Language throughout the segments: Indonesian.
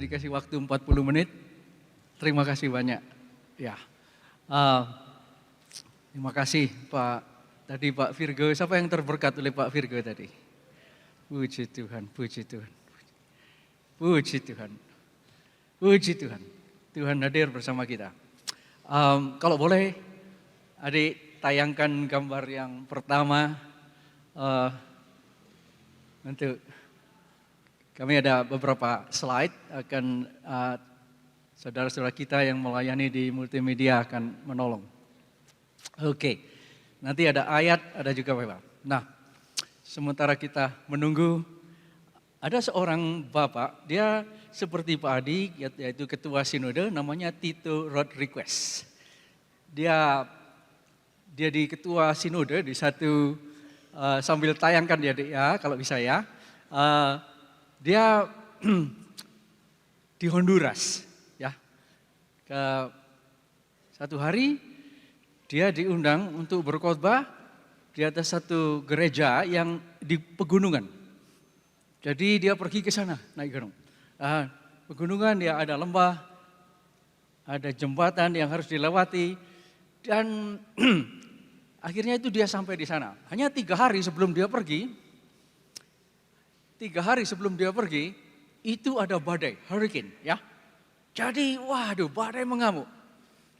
saya dikasih waktu 40 menit. Terima kasih banyak. Ya, terima kasih Pak. Tadi Pak Virgo, siapa yang terberkat oleh Pak Virgo tadi? Puji Tuhan, puji Tuhan. Puji Tuhan. Puji Tuhan. Tuhan hadir bersama kita. Kalau boleh, adik tayangkan gambar yang pertama. Untuk kami ada beberapa slide akan saudara-saudara kita yang melayani di multimedia akan menolong. Oke, nanti ada ayat, ada juga Bapak. Nah, sementara kita menunggu, ada seorang Bapak, dia seperti Pak Adi, yaitu Ketua Sinode, namanya Tito Rodriguez. Dia di Ketua Sinode di satu, sambil tayangkan ya kalau bisa ya. Dia di Honduras, ya. Satu hari dia diundang untuk berkhotbah di atas satu gereja yang di pegunungan. Jadi dia pergi ke sana naik gunung. Pegunungan dia ada lembah, ada jembatan yang harus dilewati dan akhirnya itu dia sampai di sana. Hanya 3 hari sebelum dia pergi. 3 hari sebelum dia pergi, itu ada badai, hurricane ya. Jadi waduh badai mengamuk.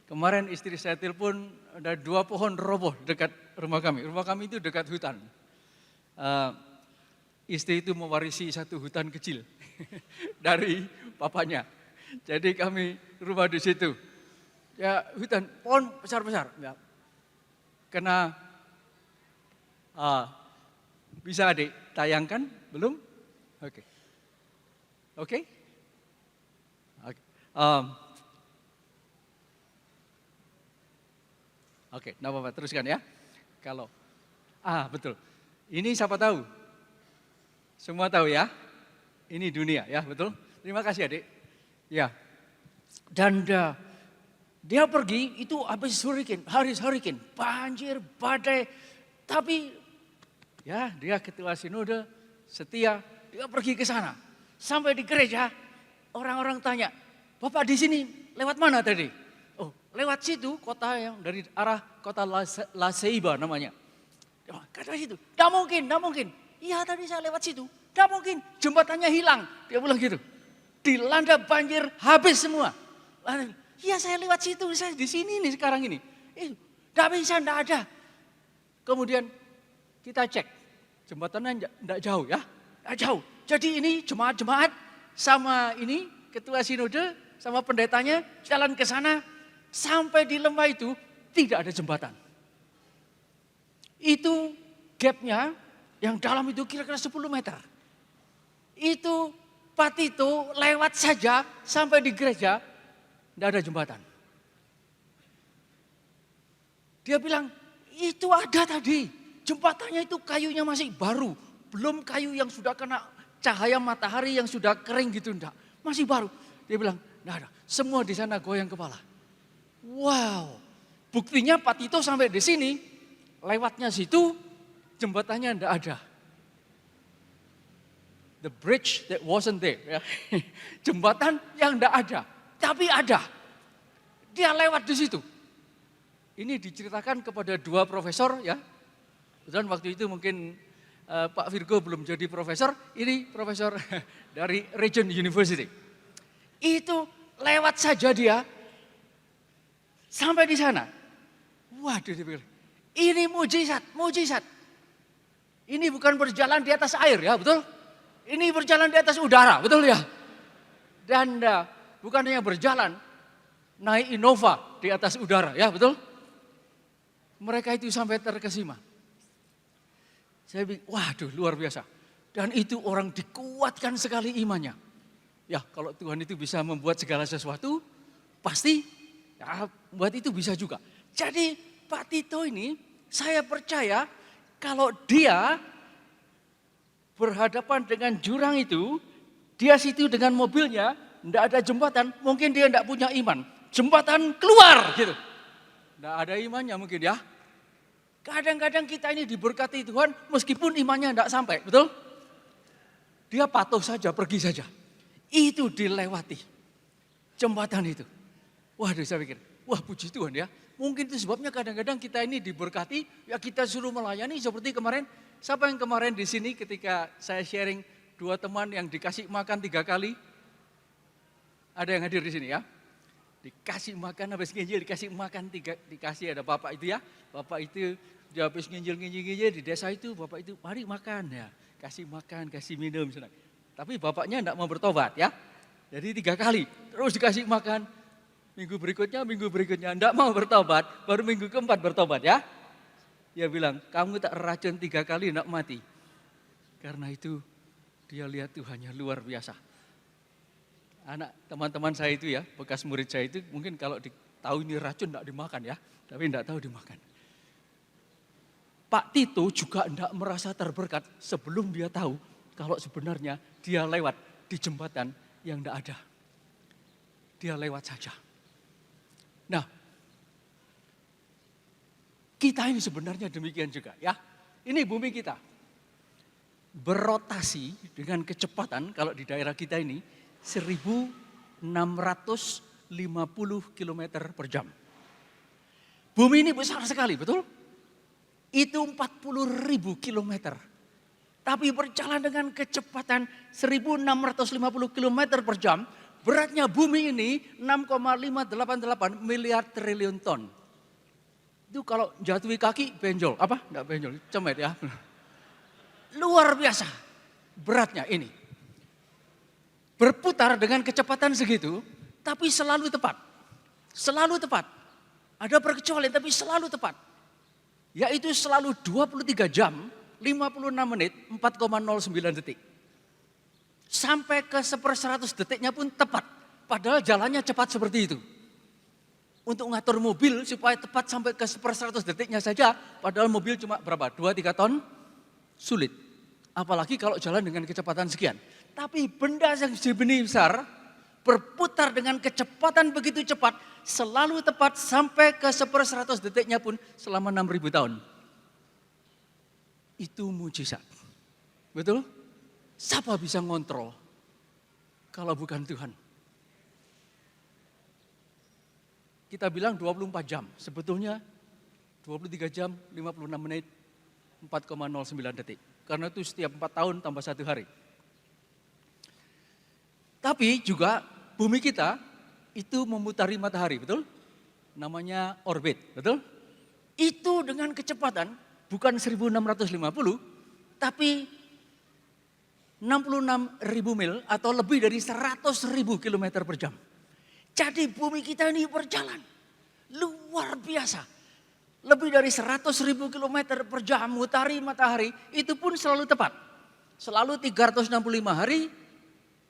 Kemarin istri saya telepon ada 2 pohon roboh dekat rumah kami. Rumah kami itu dekat hutan. Istri itu mewarisi satu hutan kecil dari papanya. Jadi kami rumah di situ. Ya hutan, pohon besar-besar. Ya. Kena, bisa adik tayangkan? Belum? Oke. Oke? Oke, enggak apa-apa, teruskan ya. Kalau, betul. Ini siapa tahu? Semua tahu ya? Ini dunia ya, betul? Terima kasih adik. Ya, dan dia pergi itu habis hurricane, banjir, badai. Tapi ya dia ketua sinode setia, dia pergi ke sana. Sampai di gereja, orang-orang tanya, Bapak di sini lewat mana tadi? Oh, lewat situ, kota yang dari arah kota La Ceiba namanya. Kata situ, tidak mungkin. Iya tadi saya lewat situ, tidak mungkin, jembatannya hilang. Dia bilang gitu, dilanda banjir, habis semua. Iya saya lewat situ, saya di sini nih sekarang ini. Tidak bisa, tidak ada. Kemudian kita cek, jembatannya tidak jauh ya, tidak jauh. Jadi ini jemaat-jemaat sama ini ketua sinode sama pendetanya jalan ke sana. Sampai di lembah itu tidak ada jembatan. Itu gapnya yang dalam itu kira-kira 10 meter. Itu Pak Tito lewat saja sampai di gereja, tidak ada jembatan. Dia bilang, itu ada tadi. Jembatannya itu kayunya masih baru. Belum kayu yang sudah kena cahaya matahari yang sudah kering gitu, enggak. Masih baru. Dia bilang, tidak ada. Semua di sana goyang kepala. Wow. Buktinya Pak Tito sampai di sini, lewatnya situ, jembatannya tidak ada. The bridge that wasn't there. Ya. Jembatan yang tidak ada. Tapi ada. Dia lewat di situ. Ini diceritakan kepada 2 profesor ya. Dan waktu itu mungkin Pak Virgo belum jadi profesor. Ini profesor dari Regent University. Itu lewat saja dia. Sampai di sana. Waduh dia bilang, ini mujizat. Ini bukan berjalan di atas air ya, betul? Ini berjalan di atas udara, betul ya? Dan bukan hanya berjalan, naik Innova di atas udara, ya betul? Mereka itu sampai terkesima. Saya bilang, waduh luar biasa. Dan itu orang dikuatkan sekali imannya. Ya kalau Tuhan itu bisa membuat segala sesuatu, pasti ya, buat itu bisa juga. Jadi Pak Tito ini, saya percaya kalau dia berhadapan dengan jurang itu, dia situ dengan mobilnya, tidak ada jembatan, mungkin dia tidak punya iman. Jembatan keluar gitu. Tidak ada imannya mungkin ya. Kadang-kadang kita ini diberkati Tuhan meskipun imannya tidak sampai, betul? Dia patuh saja, pergi saja. Itu dilewati. Jembatan itu. Waduh, saya pikir, wah puji Tuhan ya. Mungkin itu sebabnya kadang-kadang kita ini diberkati, ya kita suruh melayani seperti kemarin. Siapa yang kemarin di sini ketika saya sharing 2 teman yang dikasih makan 3 kali? Ada yang hadir di sini ya? Dikasih makan, habis nginjil dikasih makan 3, dikasih ada bapak itu ya. Bapak itu dia habis nginjil di desa itu, bapak itu mari makan ya. Kasih makan, kasih minum. Tapi bapaknya enggak mau bertobat ya. Jadi 3 kali, terus dikasih makan. Minggu berikutnya enggak mau bertobat, baru minggu keempat bertobat ya. Dia bilang, kamu tak racun 3 kali enggak mati. Karena itu dia lihat Tuhannya luar biasa. Anak teman-teman saya itu ya, bekas murid saya itu mungkin kalau tahu ini racun enggak dimakan ya, tapi enggak tahu dimakan. Pak Tito juga enggak merasa terberkat sebelum dia tahu kalau sebenarnya dia lewat di jembatan yang enggak ada. Dia lewat saja. Nah, kita ini sebenarnya demikian juga ya. Ini bumi kita. Berotasi dengan kecepatan kalau di daerah kita ini 1650 km per jam. Bumi ini besar sekali, betul? Itu 40.000 kilometer. Tapi berjalan dengan kecepatan 1650 km per jam. Beratnya bumi ini 6,588 miliar triliun ton. Itu kalau jatuhi kaki benjol. Apa? Enggak benjol, cemet ya. Luar biasa beratnya ini. Berputar dengan kecepatan segitu, tapi selalu tepat. Selalu tepat. Ada perkecualian tapi selalu tepat. Yaitu selalu 23 jam, 56 menit, 4,09 detik. Sampai ke 1/100 detiknya pun tepat. Padahal jalannya cepat seperti itu. Untuk ngatur mobil supaya tepat sampai ke 1/100 detiknya saja. Padahal mobil cuma berapa? 2-3 ton? Sulit. Apalagi kalau jalan dengan kecepatan sekian. Tapi benda yang sebenih besar berputar dengan kecepatan begitu cepat. Selalu tepat sampai ke 1/100 detiknya pun selama 6.000 tahun. Itu mujizat. Betul? Siapa bisa ngontrol kalau bukan Tuhan? Kita bilang 24 jam, sebetulnya 23 jam, 56 menit, 4,09 detik. Karena itu setiap 4 tahun tambah 1 hari. Tapi juga bumi kita itu memutari matahari, betul? Namanya orbit, betul? Itu dengan kecepatan bukan 1650, tapi 66.000 mil atau lebih dari 100.000 km per jam. Jadi bumi kita ini berjalan luar biasa. Lebih dari 100.000 km per jam mutari matahari itu pun selalu tepat. Selalu 365 hari,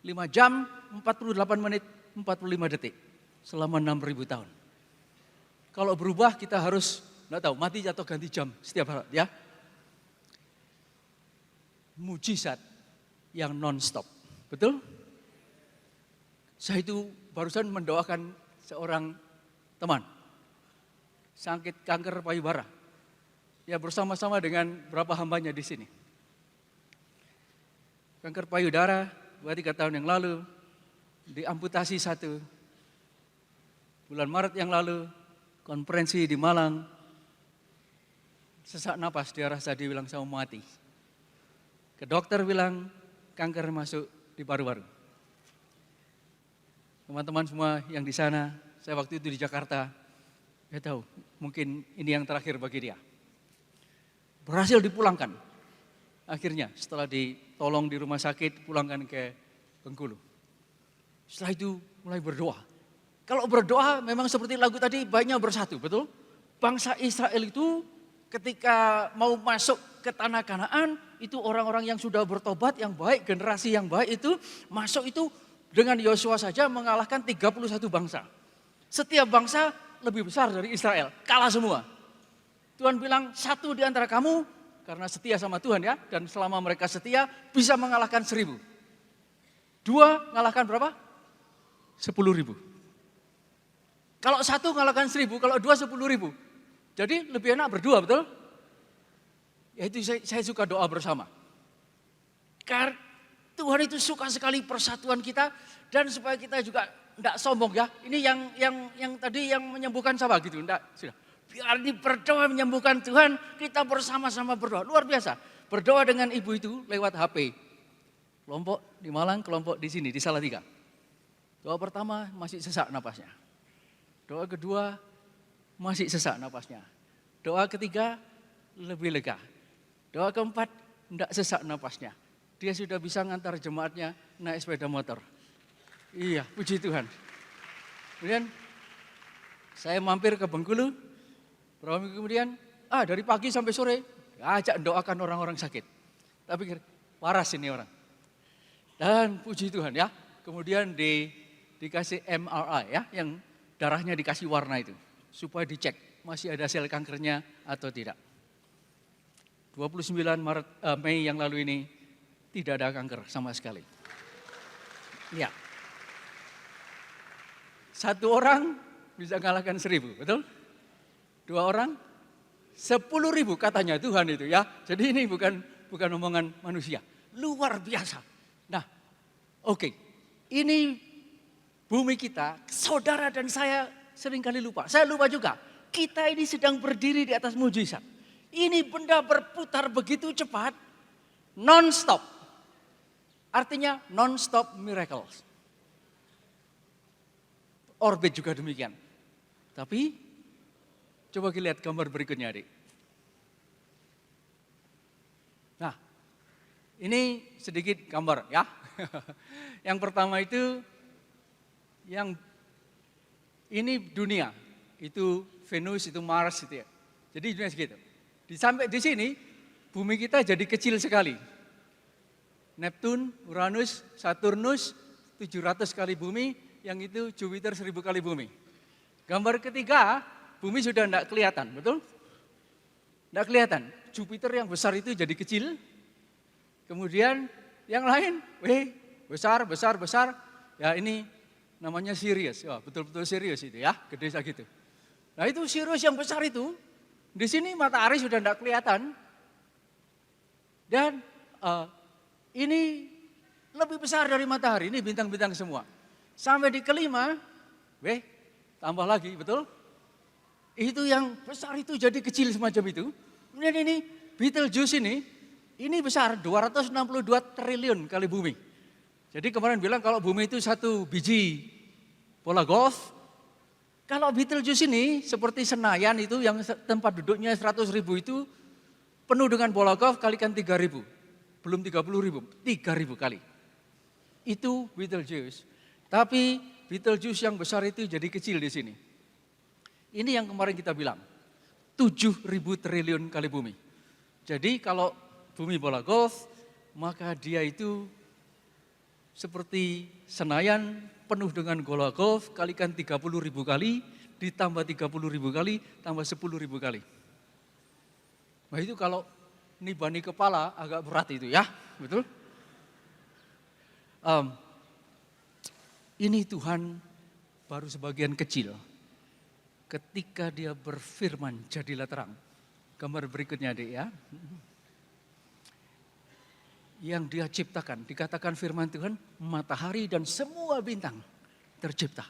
5 jam, 48 menit, 45 detik. Selama 6.000 tahun. Kalau berubah kita harus, enggak tahu, mati atau ganti jam setiap hari ya. Mujizat yang non-stop, betul? Saya itu barusan mendoakan seorang teman, sakit kanker payudara. Ya bersama-sama dengan beberapa hambanya di sini. Kanker payudara, 3 tahun yang lalu, diamputasi 1. Bulan Maret yang lalu, konferensi di Malang, sesak napas dia rasa dia bilang saya mau mati. Ke dokter bilang, kanker masuk di paru-paru. Teman-teman semua yang di sana, saya waktu itu di Jakarta, saya tahu mungkin ini yang terakhir bagi dia. Berhasil dipulangkan. Akhirnya setelah ditolong di rumah sakit, pulangkan ke Bengkulu. Setelah itu mulai berdoa. Kalau berdoa memang seperti lagu tadi banyak bersatu, betul? Bangsa Israel itu ketika mau masuk ke tanah Kanaan, itu orang-orang yang sudah bertobat, yang baik, generasi yang baik itu masuk itu dengan Yosua saja mengalahkan 31 bangsa. Setiap bangsa lebih besar dari Israel, kalah semua. Tuhan bilang 1 di antara kamu, karena setia sama Tuhan ya, dan selama mereka setia bisa mengalahkan 1.000. 2 mengalahkan berapa? 10.000. Kalau 1 mengalahkan 1.000, kalau 2 10.000. Jadi lebih enak berdua, betul? Ya itu saya suka doa bersama. Tuhan itu suka sekali persatuan kita dan supaya kita juga tidak sombong ya. Ini yang tadi yang menyembuhkan siapa gitu, enggak sudah. Biar ini berdoa menyembuhkan Tuhan, kita bersama-sama berdoa. Luar biasa. Berdoa dengan ibu itu lewat HP. Kelompok di Malang, kelompok di sini, di Salatiga. Doa pertama masih sesak napasnya. Doa kedua masih sesak napasnya. Doa ketiga lebih lega. Doa keempat tidak sesak napasnya. Dia sudah bisa ngantar jemaatnya naik sepeda motor. Iya, puji Tuhan. Kemudian saya mampir ke Bengkulu. Berapa minggu kemudian, dari pagi sampai sore, ajak doakan orang-orang sakit. Tapi waras ini orang. Dan puji Tuhan ya, kemudian dikasih MRI ya, yang darahnya dikasih warna itu. Supaya dicek masih ada sel kankernya atau tidak. 29 Mei yang lalu ini tidak ada kanker sama sekali. Ya. Satu orang bisa kalahkan 1000, betul? 2 orang 10.000 katanya Tuhan itu ya. Jadi ini bukan omongan manusia. Luar biasa. Nah, oke. Ini bumi kita, saudara dan saya seringkali lupa. Saya lupa juga. Kita ini sedang berdiri di atas mujizat. Ini benda berputar begitu cepat, non-stop. Artinya non-stop miracles. Orbit juga demikian. Tapi coba kita lihat gambar berikutnya, adik. Nah, ini sedikit gambar ya. Yang pertama itu, yang ini dunia, itu Venus, itu Mars, itu ya. Jadi dunia segitu. Sampai di sini, bumi kita jadi kecil sekali. Neptun, Uranus, Saturnus, 700 kali bumi, yang itu Jupiter 1000 kali bumi. Gambar ketiga, bumi sudah tidak kelihatan, betul? Tidak kelihatan. Jupiter yang besar itu jadi kecil. Kemudian yang lain, besar. Ya ini namanya Sirius. Ya, betul-betul Sirius itu ya, gede segitu. Nah itu Sirius yang besar itu, di sini matahari sudah tidak kelihatan. Dan ini lebih besar dari matahari, ini bintang-bintang semua. Sampai di kelima, tambah lagi, betul? Itu yang besar itu jadi kecil semacam itu. Kemudian ini Betelgeuse ini besar 262 triliun kali bumi. Jadi kemarin bilang kalau bumi itu satu biji bola golf. Kalau Betelgeuse ini seperti Senayan itu yang tempat duduknya 100.000 itu penuh dengan bola golf kalikan 3.000. Belum 30.000, 3.000 kali. Itu Betelgeuse. Tapi Betelgeuse yang besar itu jadi kecil di sini. Ini yang kemarin kita bilang, 7.000 triliun kali bumi. Jadi kalau bumi bola golf, maka dia itu seperti Senayan penuh dengan bola golf, kalikan 30.000 kali, ditambah 30.000 kali, tambah 10.000 kali. Nah itu kalau nibani kepala agak berat itu ya, betul? Ini Tuhan baru sebagian kecil. Ketika dia berfirman, jadilah terang. Gambar berikutnya adik ya. Yang dia ciptakan, dikatakan firman Tuhan, matahari dan semua bintang tercipta.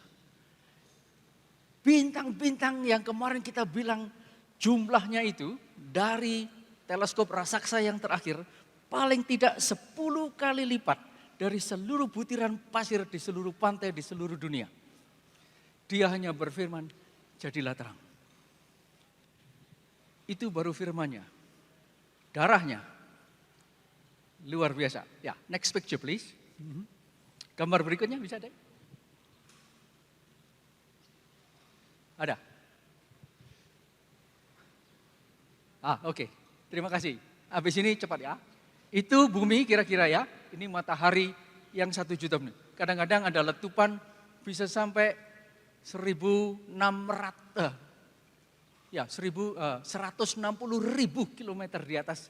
Bintang-bintang yang kemarin kita bilang jumlahnya itu dari teleskop raksasa yang terakhir, paling tidak 10 kali lipat dari seluruh butiran pasir di seluruh pantai di seluruh dunia. Dia hanya berfirman, jadilah terang. Itu baru firmannya. Darahnya luar biasa. Ya, next picture please. Gambar berikutnya bisa deh. Ada. Oke. Terima kasih. Habis ini cepat ya. Itu bumi kira-kira ya. Ini matahari yang 1 juta menit. Kadang-kadang ada letupan bisa sampai 160.000 kilometer di atas.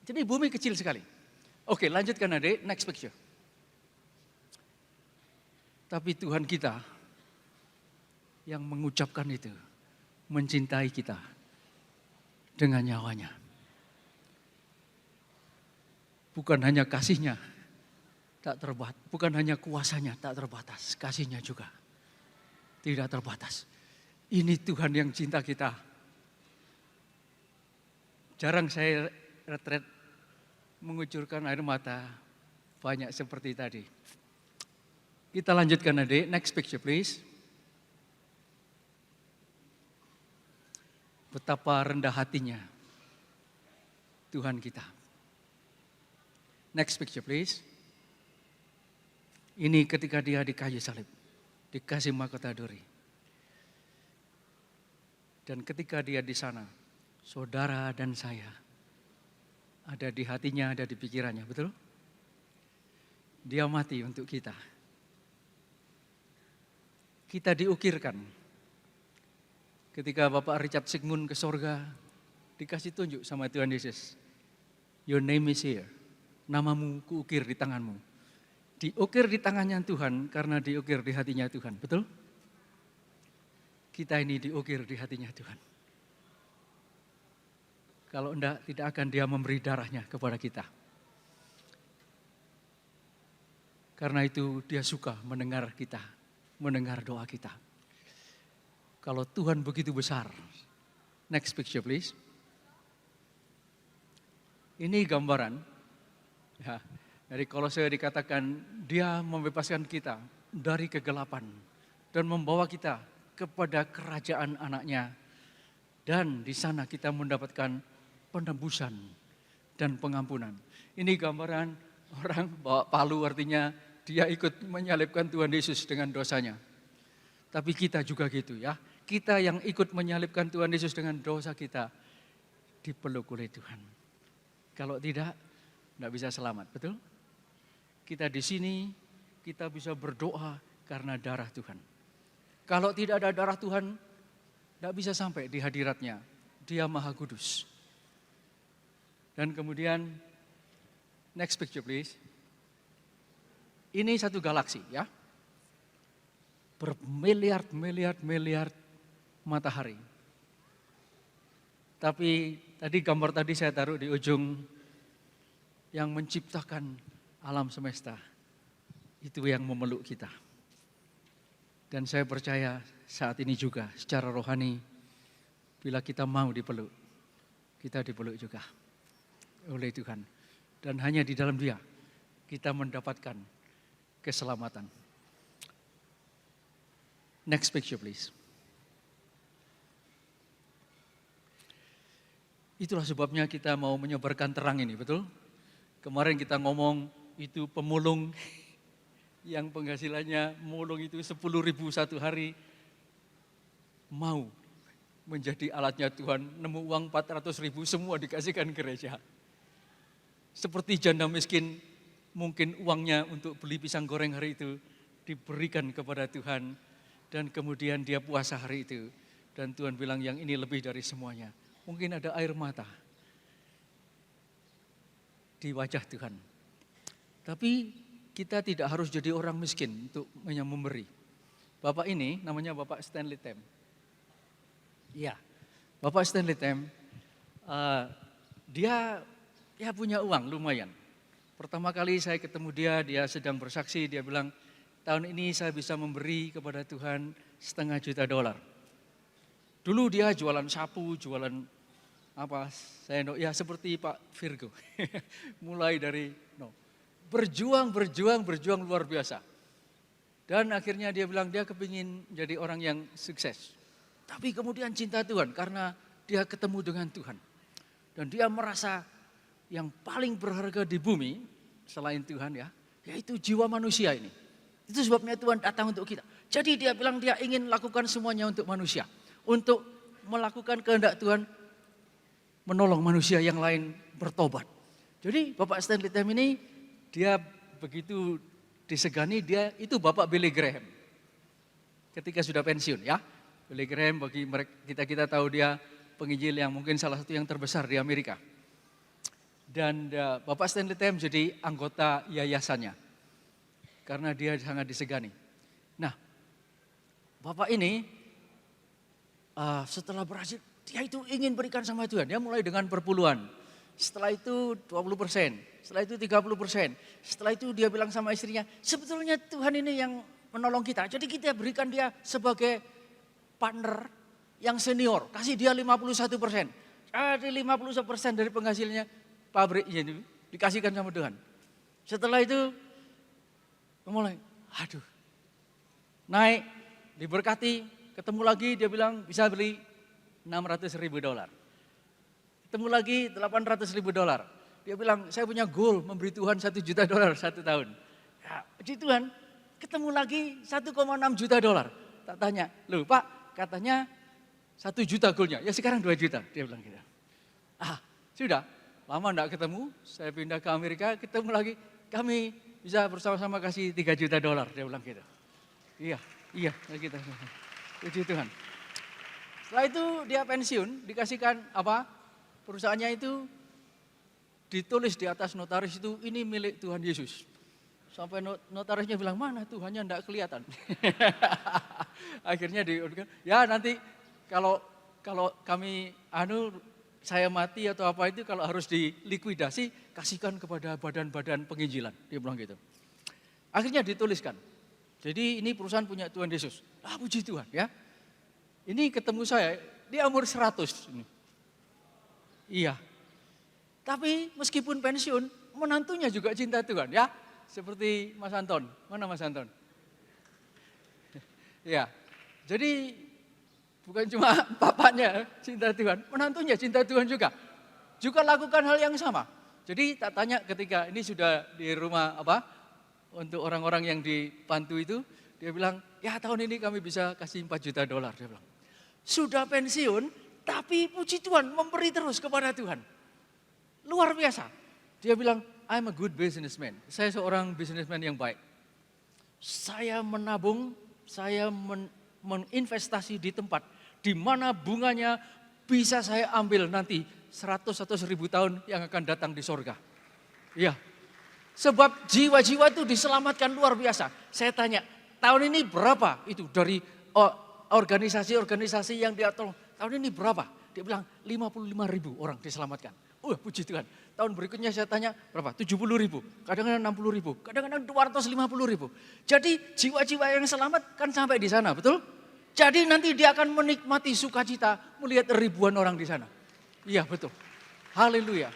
Jadi bumi kecil sekali. Oke, lanjutkan adik, next picture. Tapi Tuhan kita yang mengucapkan itu, mencintai kita dengan nyawanya. Bukan hanya kasihnya, tak terbatas. Bukan hanya kuasanya tak terbatas, kasihnya juga tidak terbatas. Ini Tuhan yang cinta kita. Jarang saya retret mengucurkan air mata banyak seperti tadi. Kita lanjutkan adik, next picture please. Betapa rendah hatinya Tuhan kita. Next picture please. Ini ketika dia di kayu salib, dikasih mahkota duri. Dan ketika dia di sana, saudara dan saya, ada di hatinya, ada di pikirannya, betul? Dia mati untuk kita. Kita diukirkan. Ketika Bapak Richard Sigmund ke sorga, dikasih tunjuk sama Tuhan Yesus. Your name is here. Namamu kuukir di tanganmu. Diukir di tangannya Tuhan karena diukir di hatinya Tuhan, betul? Kita ini diukir di hatinya Tuhan. Kalau enggak, tidak akan dia memberi darahnya kepada kita. Karena itu dia suka mendengar kita, mendengar doa kita. Kalau Tuhan begitu besar. Next picture please. Ini gambaran. Ya, dari Kolose dikatakan dia membebaskan kita dari kegelapan. Dan membawa kita kepada kerajaan anaknya. Dan di sana kita mendapatkan penebusan dan pengampunan. Ini gambaran orang bawa palu, artinya dia ikut menyalibkan Tuhan Yesus dengan dosanya. Tapi kita juga gitu ya. Kita yang ikut menyalibkan Tuhan Yesus dengan dosa kita dipeluk oleh Tuhan. Kalau tidak bisa selamat, betul? Kita di sini, kita bisa berdoa karena darah Tuhan. Kalau tidak ada darah Tuhan, tidak bisa sampai di hadiratnya. Dia Maha Kudus. Dan kemudian, next picture please. Ini satu galaksi ya. Bermiliar-miliar matahari. Tapi tadi gambar tadi saya taruh di ujung yang menciptakan alam semesta. Itu yang memeluk kita. Dan saya percaya saat ini juga secara rohani bila kita mau dipeluk, kita dipeluk juga oleh Tuhan. Dan hanya di dalam Dia kita mendapatkan keselamatan. Next picture please. Itulah sebabnya kita mau menyebarkan terang ini, betul? Kemarin kita ngomong itu pemulung yang penghasilannya mulung itu 10.000 satu hari, mau menjadi alatnya Tuhan, nemu uang 400.000 semua dikasihkan gereja. Seperti janda miskin, mungkin uangnya untuk beli pisang goreng hari itu diberikan kepada Tuhan. Dan kemudian dia puasa hari itu. Dan Tuhan bilang yang ini lebih dari semuanya. Mungkin ada air mata di wajah Tuhan. Tapi kita tidak harus jadi orang miskin untuk memberi. Bapak ini namanya Bapak Stanley Tem. Iya, Bapak Stanley Tem, dia punya uang lumayan. Pertama kali saya ketemu dia sedang bersaksi, dia bilang, tahun ini saya bisa memberi kepada Tuhan $500.000. Dulu dia jualan sapu, jualan apa? Ya seperti Pak Virgo. Mulai dari berjuang luar biasa. Dan akhirnya dia bilang dia kepingin jadi orang yang sukses. Tapi kemudian cinta Tuhan karena dia ketemu dengan Tuhan. Dan dia merasa yang paling berharga di bumi selain Tuhan ya, yaitu jiwa manusia ini. Itu sebabnya Tuhan datang untuk kita. Jadi dia bilang dia ingin lakukan semuanya untuk manusia. Untuk melakukan kehendak Tuhan, menolong manusia yang lain bertobat. Jadi Bapak Stanley Tem ini, dia begitu disegani, dia itu Bapak Billy Graham. Ketika sudah pensiun ya. Billy Graham bagi kita tahu dia penginjil yang mungkin salah satu yang terbesar di Amerika. Dan Bapak Stanley Tem jadi anggota yayasannya. Karena dia sangat disegani. Nah, Bapak ini setelah berhasil, dia itu ingin berikan sama Tuhan. Dia mulai dengan perpuluhan. setelah itu 20%, setelah itu 30%. Setelah itu dia bilang sama istrinya, sebetulnya Tuhan ini yang menolong kita. Jadi kita berikan dia sebagai partner yang senior, kasih dia 51%. Jadi 51% dari penghasilannya pabriknya itu dikasihkan sama Tuhan. Setelah itu mulai, aduh, naik, diberkati, ketemu lagi dia bilang bisa beli $600.000. Ketemu lagi $800.000. Dia bilang saya punya goal memberi Tuhan $1 juta satu tahun. Ya, puji Tuhan, ketemu lagi $1,6 juta. Tak tanya, loh Pak katanya 1 juta goalnya, ya sekarang 2 juta. Dia bilang gitu. Sudah, lama enggak ketemu, saya pindah ke Amerika, ketemu lagi, kami bisa bersama-sama kasih $3 juta. Dia bilang gitu. Iya, kita. Puji Tuhan. Setelah itu dia pensiun, dikasihkan apa? Perusahaannya itu ditulis di atas notaris itu, ini milik Tuhan Yesus. Sampai notarisnya bilang, mana Tuhannya enggak kelihatan. Akhirnya ya nanti kalau kami saya mati atau apa itu, kalau harus dilikuidasi, kasihkan kepada badan-badan penginjilan. Dia bilang gitu. Akhirnya dituliskan. Jadi ini perusahaan punya Tuhan Yesus. Puji Tuhan ya. Ini ketemu saya, dia umur 100. Iya. Tapi meskipun pensiun, menantunya juga cinta Tuhan ya. Seperti Mas Anton. Mana Mas Anton? Ya. Jadi bukan cuma bapaknya cinta Tuhan, menantunya cinta Tuhan juga. Juga lakukan hal yang sama. Jadi tak tanya ketika ini sudah di rumah untuk orang-orang yang di Pantu itu, dia bilang, ya tahun ini kami bisa kasih $4 juta. Dia bilang, sudah pensiun, tapi puji Tuhan memberi terus kepada Tuhan. Luar biasa. Dia bilang, I'm a good businessman. Saya seorang businessman yang baik. Saya menabung, saya menginvestasi di tempat di mana bunganya bisa saya ambil nanti 100 atau 1000 tahun yang akan datang di sorga. Iya. Sebab jiwa-jiwa itu diselamatkan luar biasa. Saya tanya, tahun ini berapa itu dari organisasi-organisasi yang dia tolong? Tahun ini berapa? Dia bilang 55.000 orang diselamatkan. Puji Tuhan. Tahun berikutnya saya tanya berapa? 70.000, kadang-kadang 60.000, kadang-kadang 250.000. Jadi jiwa-jiwa yang selamat kan sampai di sana, betul? Jadi nanti dia akan menikmati sukacita melihat ribuan orang di sana. Iya betul. Haleluya.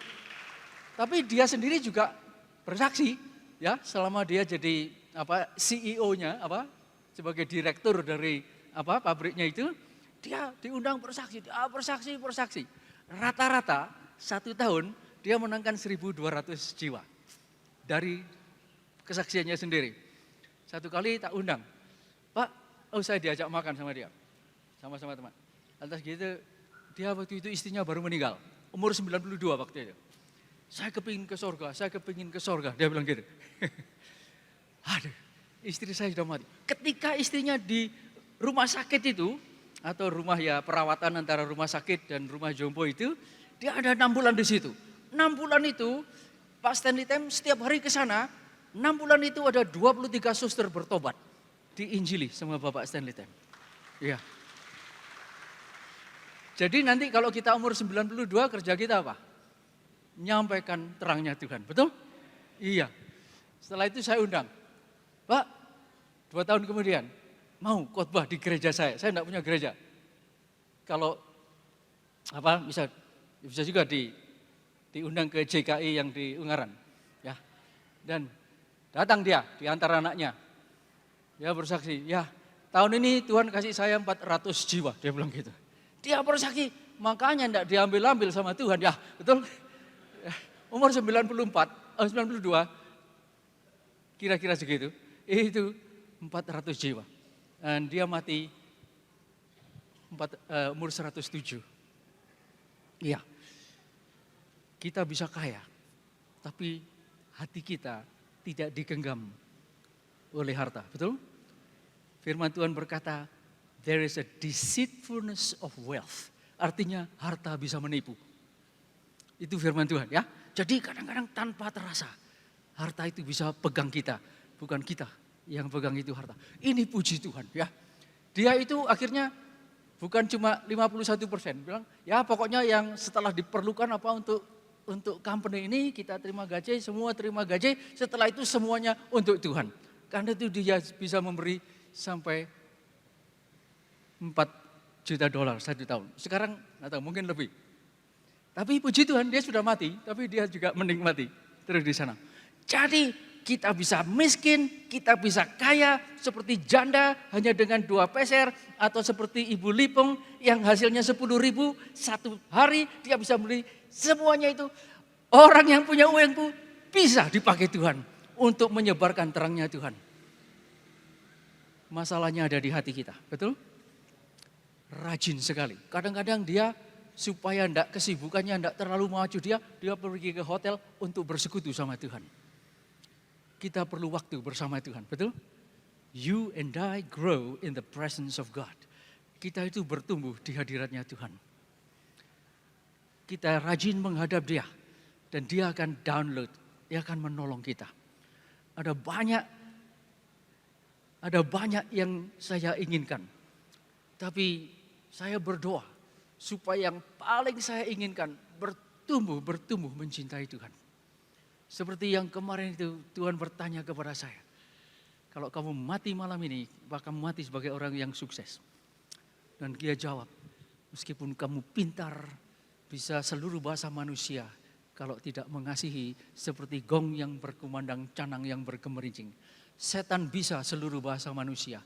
Tapi dia sendiri juga bersaksi ya, selama dia jadi CEO-nya sebagai direktur dari pabriknya itu, dia diundang bersaksi, bersaksi. Rata-rata 1 tahun dia menangkan 1.200 jiwa dari kesaksiannya sendiri. Satu kali tak undang, Pak, saya diajak makan sama dia, sama-sama teman. Lantas gitu, dia waktu itu istrinya baru meninggal, umur 92 waktu itu. Saya kepingin ke sorga, dia bilang gitu. Aduh, istri saya sudah mati. Ketika istrinya di rumah sakit itu, atau rumah ya perawatan antara rumah sakit dan rumah jompo itu, dia ada 6 bulan di situ. 6 bulan itu Pak Stanley Tam setiap hari ke sana, 6 bulan itu ada 23 suster bertobat. Diinjili sama Bapak Stanley Tam. Iya. Jadi nanti kalau kita umur 92 kerja kita apa? Menyampaikan terangnya Tuhan, betul? Iya. Setelah itu saya undang, Pak, 2 tahun kemudian mau khotbah di gereja saya enggak punya gereja. Kalau bisa juga diundang ke JKI yang di Ungaran, ya. Dan datang dia di antara anaknya. Dia bersaksi, ya tahun ini Tuhan kasih saya 400 jiwa, dia bilang gitu. Dia bersaksi, makanya enggak diambil-ambil sama Tuhan, ya betul. Umur 92, kira-kira segitu, itu 400 jiwa. Dan dia mati umur 107. Iya, kita bisa kaya, tapi hati kita tidak digenggam oleh harta, betul? Firman Tuhan berkata, there is a deceitfulness of wealth. Artinya harta bisa menipu. Itu firman Tuhan ya. Jadi kadang-kadang tanpa terasa, harta itu bisa pegang kita, bukan kita yang pegang itu harta. Ini puji Tuhan ya. Dia itu akhirnya bukan cuma 51%, bilang ya pokoknya yang setelah diperlukan untuk untuk company ini kita terima gaji, semua terima gaji, setelah itu semuanya untuk Tuhan. Karena itu dia bisa memberi sampai 4 juta dolar 1 tahun. Sekarang nggak tahu, mungkin lebih. Tapi puji Tuhan dia sudah mati, tapi dia juga menikmati terus di sana. Jadi kita bisa miskin, kita bisa kaya seperti janda hanya dengan 2 peser. Atau seperti Ibu Lipong yang hasilnya 10.000 satu hari dia bisa beli semuanya itu. Orang yang punya uang itu bisa dipakai Tuhan untuk menyebarkan terangnya Tuhan. Masalahnya ada di hati kita, betul? Rajin sekali. Kadang-kadang dia supaya kesibukannya tidak terlalu maju dia pergi ke hotel untuk bersekutu sama Tuhan. Kita perlu waktu bersama Tuhan, betul? You and I grow in the presence of God. Kita itu bertumbuh di hadiratnya Tuhan. Kita rajin menghadap dia. Dan dia akan download, dia akan menolong kita. Ada banyak yang saya inginkan. Tapi saya berdoa supaya yang paling saya inginkan bertumbuh mencintai Tuhan. Seperti yang kemarin itu Tuhan bertanya kepada saya. Kalau kamu mati malam ini, bahkan mati sebagai orang yang sukses. Dan dia jawab, meskipun kamu pintar, bisa seluruh bahasa manusia, kalau tidak mengasihi seperti gong yang berkumandang, canang yang bergemerincing. Setan bisa seluruh bahasa manusia.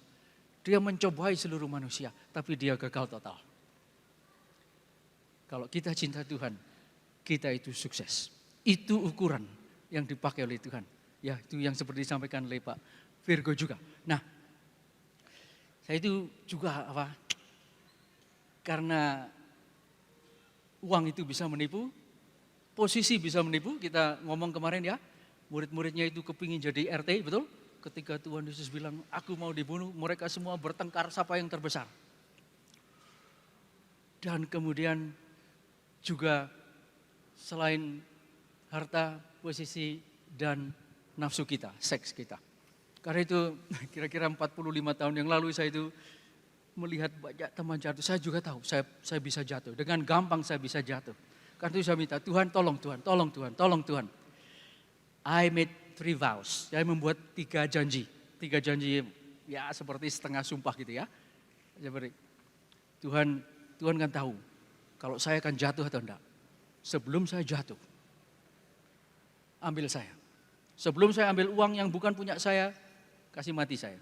Dia mencobai seluruh manusia, tapi dia gagal total. Kalau kita cinta Tuhan, kita itu sukses. Itu ukuran yang dipakai oleh Tuhan. Ya, itu yang seperti disampaikan oleh Pak Virgo juga. Nah, saya itu juga karena uang itu bisa menipu, posisi bisa menipu. Kita ngomong kemarin ya, murid-muridnya itu kepingin jadi RT, betul? Ketika Tuhan Yesus bilang, aku mau dibunuh, mereka semua bertengkar siapa yang terbesar. Dan kemudian juga selain harta, posisi, dan nafsu kita, seks kita. Karena itu kira-kira 45 tahun yang lalu saya itu melihat banyak teman jatuh. Saya juga tahu saya bisa jatuh. Dengan gampang saya bisa jatuh. Karena itu saya minta, Tuhan tolong Tuhan, tolong Tuhan, tolong Tuhan. I made 3 vows. Saya membuat 3 janji. 3 janji ya seperti setengah sumpah gitu ya. Seperti Tuhan kan tahu kalau saya akan jatuh atau enggak. Sebelum saya jatuh, ambil saya. Sebelum saya ambil uang yang bukan punya saya, kasih mati saya.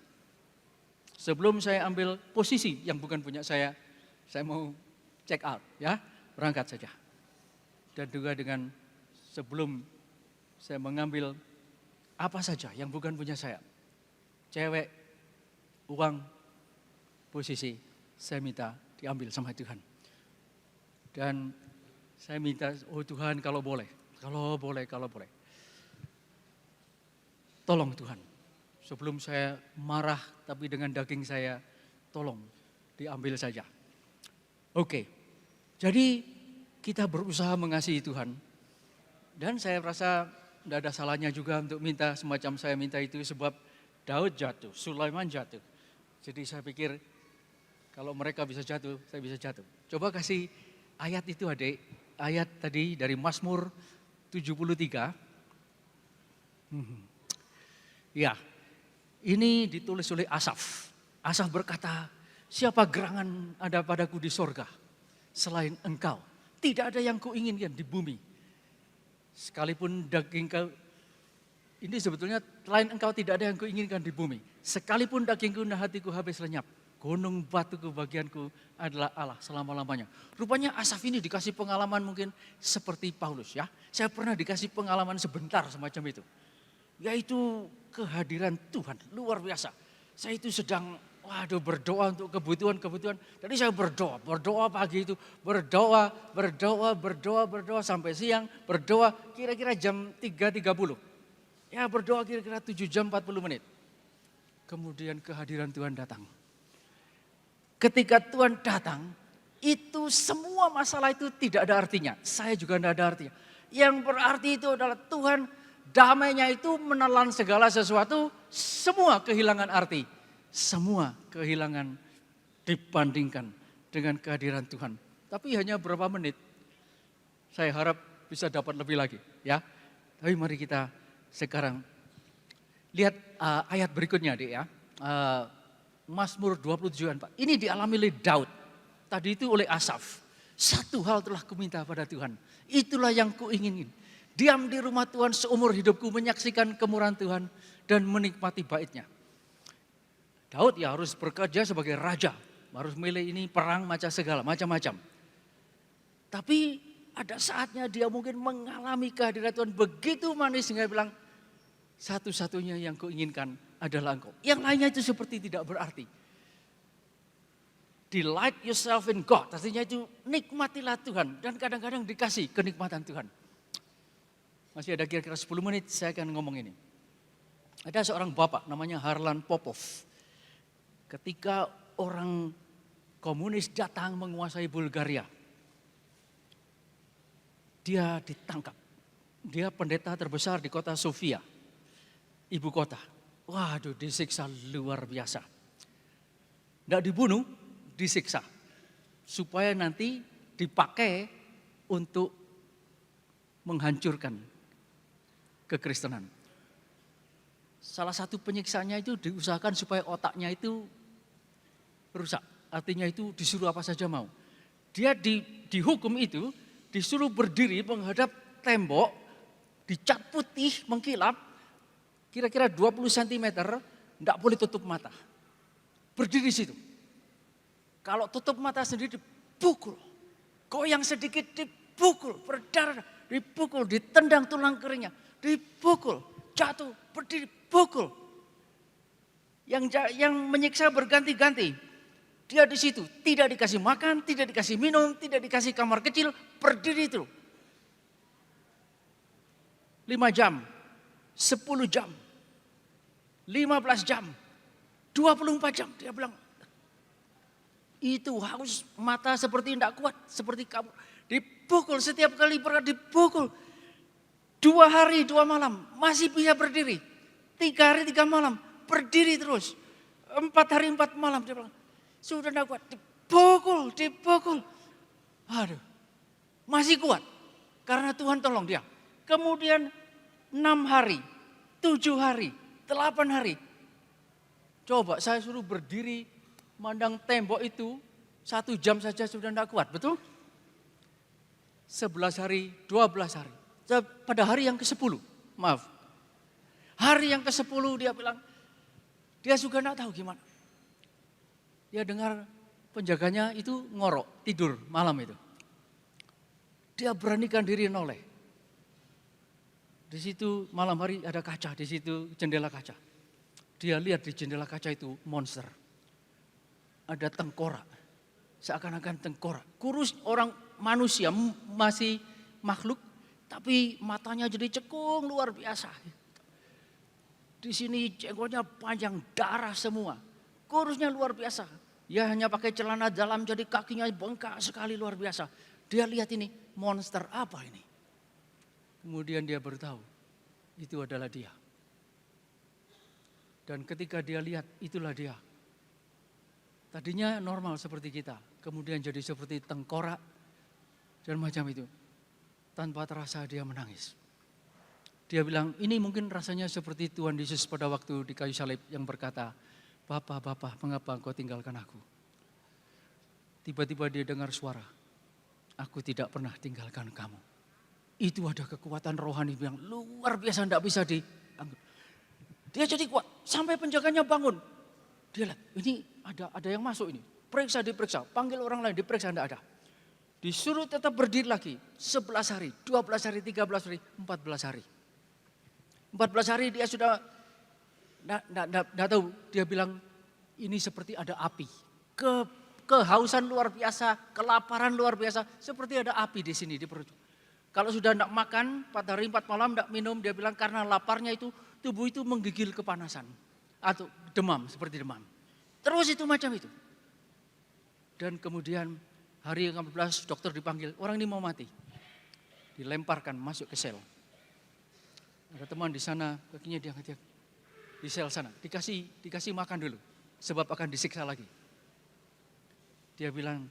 Sebelum saya ambil posisi yang bukan punya saya mau check out ya, berangkat saja. Dan juga dengan sebelum saya mengambil apa saja yang bukan punya saya, cewek, uang, posisi, saya minta diambil sama Tuhan. Dan saya minta, oh Tuhan kalau boleh. Tolong Tuhan, sebelum saya marah tapi dengan daging saya, tolong diambil saja. Oke, jadi kita berusaha mengasihi Tuhan. Dan saya rasa tidak ada salahnya juga untuk minta semacam saya minta itu sebab Daud jatuh, Sulaiman jatuh. Jadi saya pikir kalau mereka bisa jatuh, saya bisa jatuh. Coba kasih ayat itu adik, ayat tadi dari Mazmur 73. Ya, ini ditulis oleh Asaf. Asaf berkata, siapa gerangan ada padaku di sorga selain engkau. Tidak ada yang kuinginkan di bumi. Sekalipun daging kau, ini sebetulnya selain engkau tidak ada yang kuinginkan di bumi. Sekalipun dagingku dan hatiku habis lenyap, gunung batuku bagianku adalah Allah selama-lamanya. Rupanya Asaf ini dikasih pengalaman mungkin seperti Paulus ya. Saya pernah dikasih pengalaman sebentar semacam itu. Yaitu kehadiran Tuhan luar biasa. Saya itu sedang berdoa untuk kebutuhan. Jadi saya berdoa pagi itu, berdoa sampai siang, berdoa kira-kira jam 3.30. Ya berdoa kira-kira 7 jam 40 menit. Kemudian kehadiran Tuhan datang. Ketika Tuhan datang, itu semua masalah itu tidak ada artinya. Saya juga tidak ada artinya. Yang berarti itu adalah Tuhan damainya itu menelan segala sesuatu, semua kehilangan arti. Semua kehilangan dibandingkan dengan kehadiran Tuhan. Tapi hanya berapa menit. Saya harap bisa dapat lebih lagi, ya. Tapi mari kita sekarang lihat ayat berikutnya, Adik, ya. Mazmur 27:4. Ini dialami oleh Daud. Tadi itu oleh Asaf. Satu hal telah kuminta pada Tuhan. Itulah yang kuinginin. Diam di rumah Tuhan seumur hidupku, menyaksikan kemurahan Tuhan dan menikmati baitnya. Daud ya harus bekerja sebagai raja. Harus milih ini perang macam-macam. Tapi ada saatnya dia mungkin mengalami kehadiran Tuhan begitu manis sehingga bilang, satu-satunya yang kuinginkan adalah Engkau. Yang lainnya itu seperti tidak berarti. Delight yourself in God. Artinya itu nikmatilah Tuhan. Dan kadang-kadang dikasih kenikmatan Tuhan. Masih ada kira-kira 10 menit saya akan ngomong ini. Ada seorang bapak namanya Harlan Popov. Ketika orang komunis datang menguasai Bulgaria. Dia ditangkap. Dia pendeta terbesar di kota Sofia. Ibu kota. Waduh, disiksa luar biasa. Tidak dibunuh, disiksa. Supaya nanti dipakai untuk menghancurkan kekristenan. Salah satu penyiksanya itu diusahakan supaya otaknya itu rusak. Artinya itu disuruh apa saja mau. Dia dihukum itu disuruh berdiri menghadap tembok, dicat putih mengkilap. Kira-kira 20 cm, tidak boleh tutup mata. Berdiri di situ. Kalau tutup mata sendiri dipukul. Goyang sedikit dipukul, berdarah, dipukul, ditendang tulang keringnya, dipukul, jatuh, berdiri, pukul. Yang menyiksa berganti-ganti. Dia di situ, tidak dikasih makan, tidak dikasih minum, tidak dikasih kamar kecil, berdiri itu. 5 jam, 10 jam. 15 jam, 24 jam, dia bilang, itu haus mata seperti tidak kuat, seperti kamu. Dipukul setiap kali dipukul. 2 hari 2 malam, masih bisa berdiri. 3 hari 3 malam, berdiri terus. 4 hari 4 malam, dia bilang, sudah tidak kuat, dipukul. Aduh, masih kuat, karena Tuhan tolong dia. Kemudian 6 hari, 7 hari, 8 hari. Coba saya suruh berdiri mandang tembok itu 1 jam saja sudah tidak kuat, betul? 11 hari, 12 hari. Pada hari yang ke-10, maaf. Hari yang ke-10 dia bilang, dia juga tidak tahu gimana. Dia dengar penjaganya itu ngorok, tidur malam itu. Dia beranikan diri noleh. Di situ malam hari ada kaca, di situ jendela kaca. Dia lihat di jendela kaca itu monster. Ada tengkorak, seakan-akan tengkorak. Kurus orang manusia, masih makhluk, tapi matanya jadi cekung luar biasa. Di sini jenggotnya panjang, darah semua. Kurusnya luar biasa. Dia hanya pakai celana dalam, jadi kakinya bengkak sekali luar biasa. Dia lihat ini, monster apa ini? Kemudian dia bertahu, itu adalah dia. Dan ketika dia lihat, itulah dia. Tadinya normal seperti kita, kemudian jadi seperti tengkorak dan macam itu. Tanpa terasa dia menangis. Dia bilang, ini mungkin rasanya seperti Tuhan Yesus pada waktu di kayu salib yang berkata, Bapa, mengapa engkau tinggalkan aku? Tiba-tiba dia dengar suara, aku tidak pernah tinggalkan kamu. Itu ada kekuatan rohani yang luar biasa, tidak bisa dianggap. Dia jadi kuat, sampai penjaganya bangun. Dia lihat, ini ada yang masuk ini. Diperiksa, panggil orang lain, diperiksa, tidak ada. Disuruh tetap berdiri lagi, 11 hari, 12 hari, 13 hari, 14 hari. 14 hari dia sudah, tidak tahu, dia bilang, ini seperti ada api. Kehausan luar biasa, kelaparan luar biasa, seperti ada api di sini, di perut. Kalau sudah tidak makan, 4 hari 4 malam tidak minum, dia bilang karena laparnya itu tubuh itu menggigil kepanasan. Atau demam, seperti demam. Terus itu macam itu. Dan kemudian hari ke-14 dokter dipanggil, orang ini mau mati. Dilemparkan masuk ke sel. Ada teman di sana, kakinya diangkat di sel sana. Dikasih makan dulu, sebab akan disiksa lagi. Dia bilang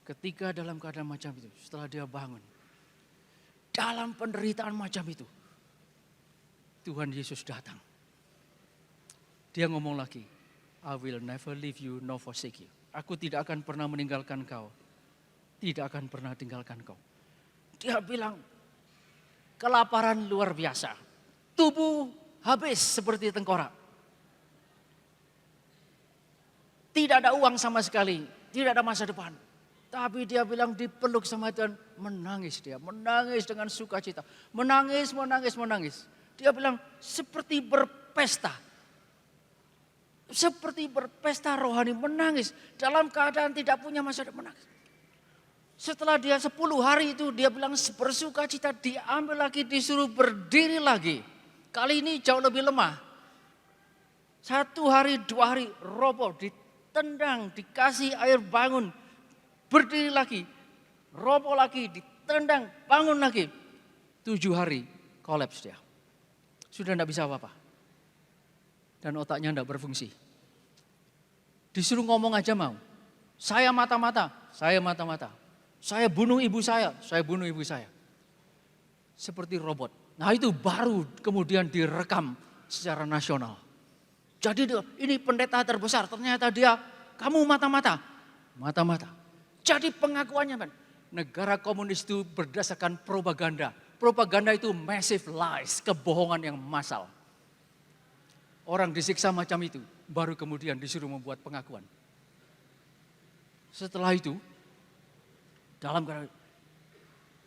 ketika dalam keadaan macam itu, setelah dia bangun, dalam penderitaan macam itu, Tuhan Yesus datang. Dia ngomong lagi, I will never leave you nor forsake you. Aku tidak akan pernah meninggalkan kau. Tidak akan pernah tinggalkan kau. Dia bilang, kelaparan luar biasa. Tubuh habis seperti tengkorak. Tidak ada uang sama sekali. Tidak ada masa depan. Tapi dia bilang dipeluk sama Tuhan. Menangis dia. Menangis dengan sukacita. Menangis, menangis, menangis. Dia bilang seperti berpesta. Seperti berpesta rohani. Menangis. Dalam keadaan tidak punya masa depan. Menangis. Setelah dia 10 hari itu dia bilang bersukacita. Diambil lagi, disuruh berdiri lagi. Kali ini jauh lebih lemah. 1 hari, 2 hari roboh, ditendang, dikasih air bangun. Berdiri lagi, roboh lagi, ditendang, bangun lagi. 7 hari kolaps dia. Sudah tidak bisa apa-apa. Dan otaknya tidak berfungsi. Disuruh ngomong aja mau. Saya mata-mata, saya mata-mata. Saya bunuh ibu saya bunuh ibu saya. Seperti robot. Nah itu baru kemudian direkam secara nasional. Jadi ini pendeta terbesar, ternyata dia, kamu mata-mata. Mata-mata. Jadi pengakuannya, negara komunis itu berdasarkan propaganda. Propaganda itu massive lies, kebohongan yang massal. Orang disiksa macam itu, baru kemudian disuruh membuat pengakuan. Setelah itu, dalam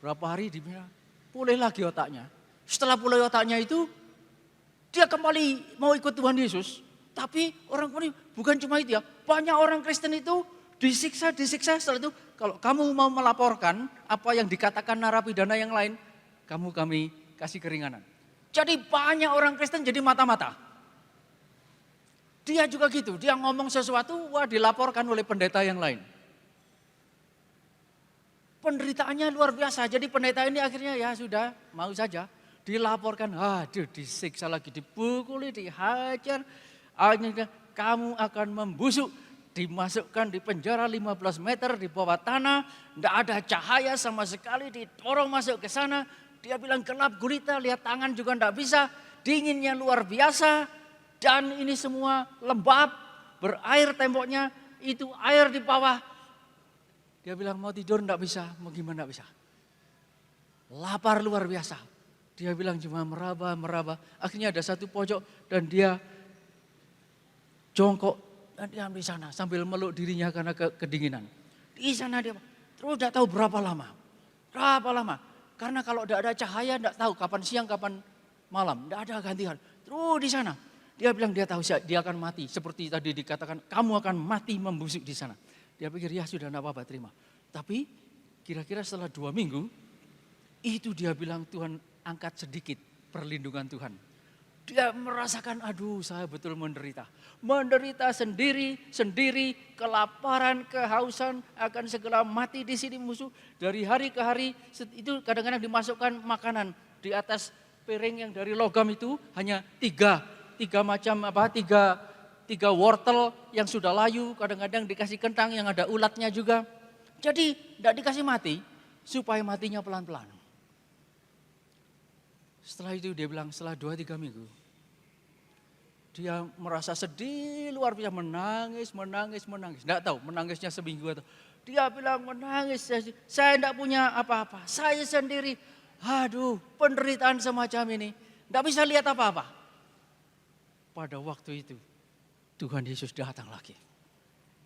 berapa hari dia pulih lagi otaknya. Setelah pulih otaknya itu, dia kembali mau ikut Tuhan Yesus. Tapi orang komunis bukan cuma itu ya, banyak orang Kristen itu disiksa. Setelah itu kalau kamu mau melaporkan apa yang dikatakan narapidana yang lain, kami kasih keringanan. Jadi banyak orang Kristen jadi mata-mata. Dia juga gitu, dia ngomong sesuatu, wah dilaporkan oleh pendeta yang lain. Penderitaannya luar biasa, jadi pendeta ini akhirnya ya sudah, mau saja. Dilaporkan, aduh disiksa lagi, dipukuli, dihajar. Akhirnya kamu akan membusuk, dimasukkan di penjara 15 meter di bawah tanah. Tidak ada cahaya sama sekali, didorong masuk ke sana. Dia bilang gelap gulita, lihat tangan juga tidak bisa. Dinginnya luar biasa. Dan ini semua lembab, berair temboknya, itu air di bawah. Dia bilang mau tidur tidak bisa, mau gimana tidak bisa. Lapar luar biasa. Dia bilang cuma meraba. Akhirnya ada satu pojok dan dia jongkok dan diam di sana sambil meluk dirinya karena kedinginan. Di sana dia terus tidak tahu berapa lama. Karena kalau tidak ada cahaya tidak tahu kapan siang kapan malam. Tidak ada gantian. Terus di sana dia bilang dia tahu dia akan mati. Seperti tadi dikatakan kamu akan mati membusuk di sana. Dia pikir ya sudah tidak apa-apa terima. Tapi kira-kira setelah 2 minggu itu dia bilang Tuhan angkat sedikit perlindungan Tuhan. Dia merasakan aduh saya betul menderita. Menderita sendiri, kelaparan, kehausan, akan segera mati di sini musuh. Dari hari ke hari itu kadang-kadang dimasukkan makanan di atas piring yang dari logam itu hanya tiga wortel yang sudah layu, kadang-kadang dikasih kentang yang ada ulatnya juga. Jadi tidak dikasih mati supaya matinya pelan-pelan. Setelah itu dia bilang setelah 2-3 minggu. Dia merasa sedih luar biasa, menangis. Tidak tahu menangisnya seminggu atau. Dia bilang menangis, saya tidak punya apa-apa. Saya sendiri, aduh penderitaan semacam ini. Tidak bisa lihat apa-apa. Pada waktu itu Tuhan Yesus datang lagi.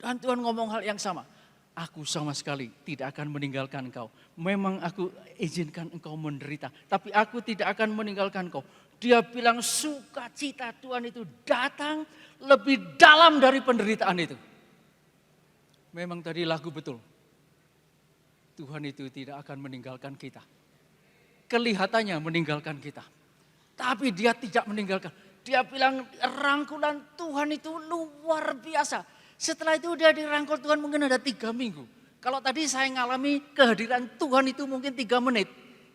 Dan Tuhan ngomong hal yang sama. Aku sama sekali tidak akan meninggalkan engkau. Memang aku izinkan engkau menderita. Tapi aku tidak akan meninggalkan engkau. Dia bilang sukacita Tuhan itu datang lebih dalam dari penderitaan itu. Memang tadi lagu betul. Tuhan itu tidak akan meninggalkan kita. Kelihatannya meninggalkan kita. Tapi dia tidak meninggalkan. Dia bilang rangkulan Tuhan itu luar biasa. Setelah itu dia dirangkul Tuhan mungkin ada 3 minggu. Kalau tadi saya ngalami kehadiran Tuhan itu mungkin 3 menit.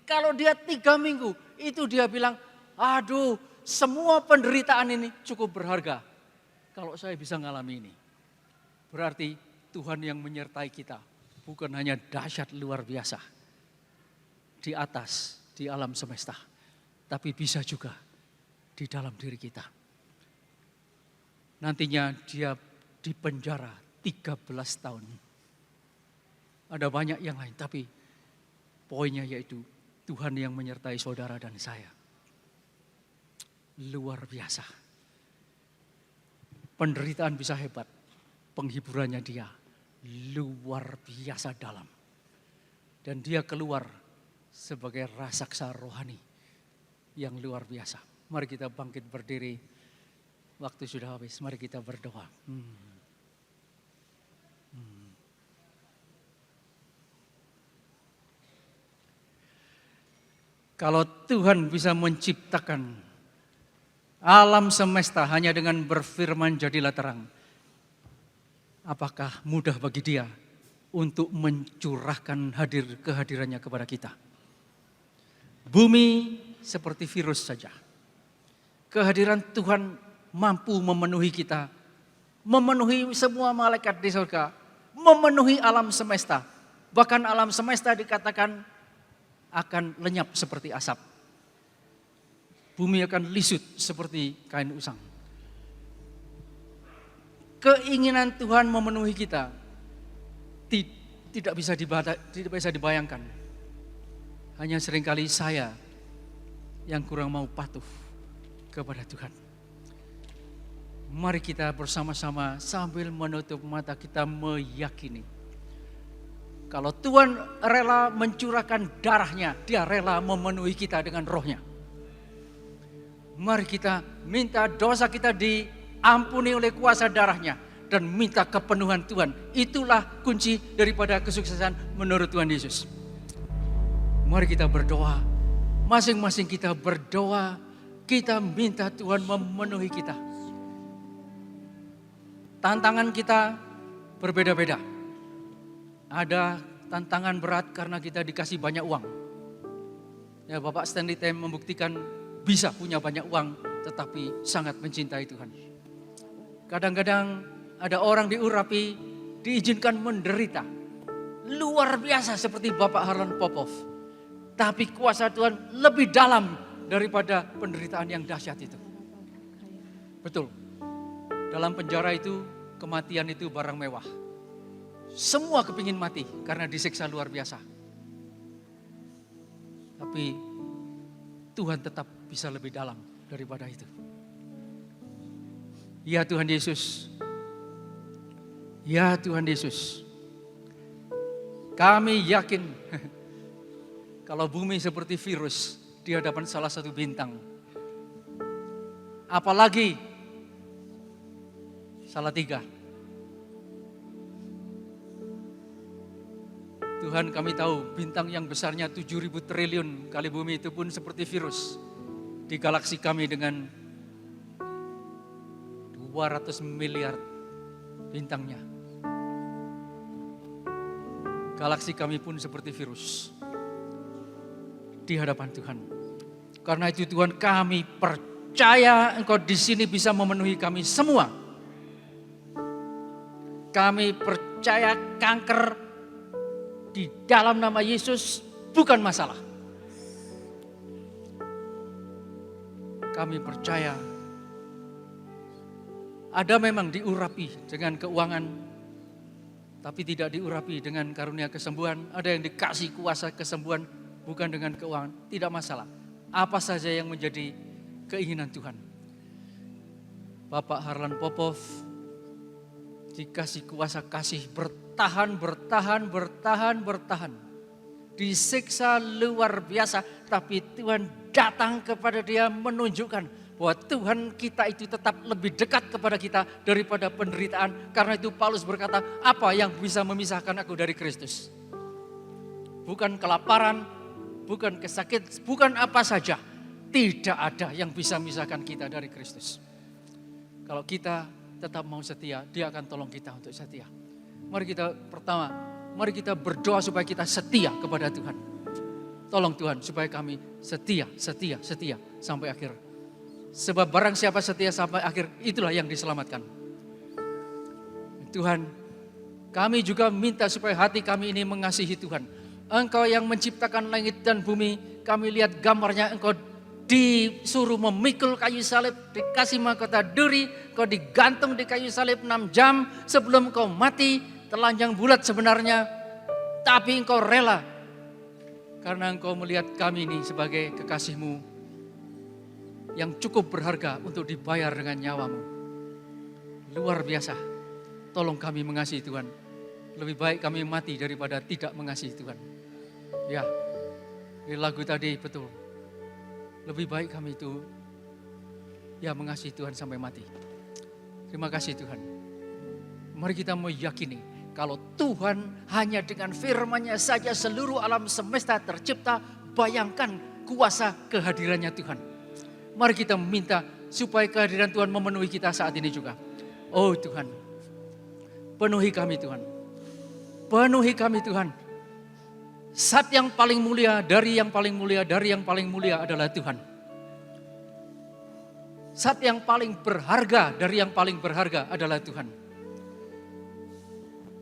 Kalau dia 3 minggu itu dia bilang, aduh semua penderitaan ini cukup berharga. Kalau saya bisa ngalami ini. Berarti Tuhan yang menyertai kita bukan hanya dahsyat luar biasa. Di atas di alam semesta, tapi bisa juga di dalam diri kita. Nantinya dia dipenjara 13 tahun. Ada banyak yang lain, tapi poinnya yaitu Tuhan yang menyertai saudara dan saya. Luar biasa. Penderitaan bisa hebat, penghiburannya dia luar biasa dalam. Dan dia keluar sebagai raksasa rohani yang luar biasa. Mari kita bangkit berdiri. Waktu sudah habis, mari kita berdoa. Kalau Tuhan bisa menciptakan alam semesta hanya dengan berfirman jadilah terang, apakah mudah bagi dia untuk mencurahkan kehadirannya kepada kita? Bumi seperti virus saja. Kehadiran Tuhan mampu memenuhi kita, memenuhi semua malaikat di surga, memenuhi alam semesta. Bahkan alam semesta dikatakan akan lenyap seperti asap. Bumi akan lisut seperti kain usang. Keinginan Tuhan memenuhi kita tidak bisa dibayangkan. Hanya seringkali saya yang kurang mau patuh kepada Tuhan. Mari kita bersama-sama sambil menutup mata kita meyakini. Kalau Tuhan rela mencurahkan darahnya, dia rela memenuhi kita dengan rohnya. Mari kita minta dosa kita diampuni oleh kuasa darahnya dan minta kepenuhan Tuhan. Itulah kunci daripada kesuksesan menurut Tuhan Yesus. Mari kita berdoa. Masing-masing kita berdoa. Kita minta Tuhan memenuhi kita. Tantangan kita berbeda-beda. Ada tantangan berat karena kita dikasih banyak uang. Ya, Bapak Stanley Tem membuktikan bisa punya banyak uang tetapi sangat mencintai Tuhan. Kadang-kadang ada orang diurapi, diizinkan menderita. Luar biasa seperti Bapak Harlan Popov. Tapi kuasa Tuhan lebih dalam daripada penderitaan yang dahsyat itu. Betul. Dalam penjara itu, kematian itu barang mewah. Semua kepingin mati karena disiksa luar biasa. Tapi Tuhan tetap bisa lebih dalam daripada itu. Ya Tuhan Yesus. Ya Tuhan Yesus. Kami yakin kalau bumi seperti virus di hadapan salah satu bintang. Apalagi Salatiga. Tuhan, kami tahu bintang yang besarnya 7.000 triliun kali bumi itu pun seperti virus. Di galaksi kami dengan 200 miliar bintangnya. Galaksi kami pun seperti virus di hadapan Tuhan. Karena itu Tuhan, kami percaya Engkau di sini bisa memenuhi kami semua. Kami percaya kanker di dalam nama Yesus bukan masalah. Kami percaya ada memang diurapi dengan keuangan, tapi tidak diurapi dengan karunia kesembuhan. Ada yang dikasih kuasa kesembuhan bukan dengan keuangan, tidak masalah. Apa saja yang menjadi keinginan Tuhan. Bapak Harlan Popov dikasih kuasa kasih bertahan. Disiksa luar biasa, tapi Tuhan datang kepada dia menunjukkan bahwa Tuhan kita itu tetap lebih dekat kepada kita daripada penderitaan. Karena itu Paulus berkata, apa yang bisa memisahkan aku dari Kristus? Bukan kelaparan, bukan kesakit, bukan apa saja. Tidak ada yang bisa memisahkan kita dari Kristus. Kalau kita tetap mau setia, dia akan tolong kita untuk setia. Mari kita berdoa supaya kita setia kepada Tuhan. Tolong Tuhan supaya kami setia sampai akhir. Sebab barang siapa setia sampai akhir, itulah yang diselamatkan. Tuhan, kami juga minta supaya hati kami ini mengasihi Tuhan. Engkau yang menciptakan langit dan bumi, kami lihat gambarnya Engkau disuruh memikul kayu salib, dikasih mahkota duri, Engkau digantung di kayu salib 6 jam sebelum Engkau mati, telanjang bulat sebenarnya, tapi Engkau rela karena Engkau melihat kami ini sebagai kekasih-Mu yang cukup berharga untuk dibayar dengan nyawa-Mu. Luar biasa. Tolong kami mengasihi Tuhan. Lebih baik kami mati daripada tidak mengasihi Tuhan. Ya, di lagu tadi betul. Lebih baik kami itu ya mengasihi Tuhan sampai mati. Terima kasih Tuhan. Mari kita meyakini kalau Tuhan hanya dengan firman-Nya saja seluruh alam semesta tercipta. Bayangkan kuasa kehadirannya Tuhan. Mari kita minta supaya kehadiran Tuhan memenuhi kita saat ini juga. Oh Tuhan, penuhi kami Tuhan. Penuhi kami Tuhan. Zat yang paling mulia, dari yang paling mulia, dari yang paling mulia adalah Tuhan. Zat yang paling berharga, dari yang paling berharga adalah Tuhan.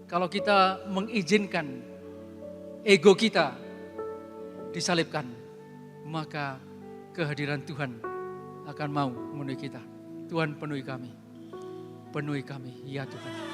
Kalau kita mengizinkan ego kita disalibkan, maka kehadiran Tuhan akan mau memenuhi kita. Tuhan penuhi kami. Penuhi kami, ya Tuhan.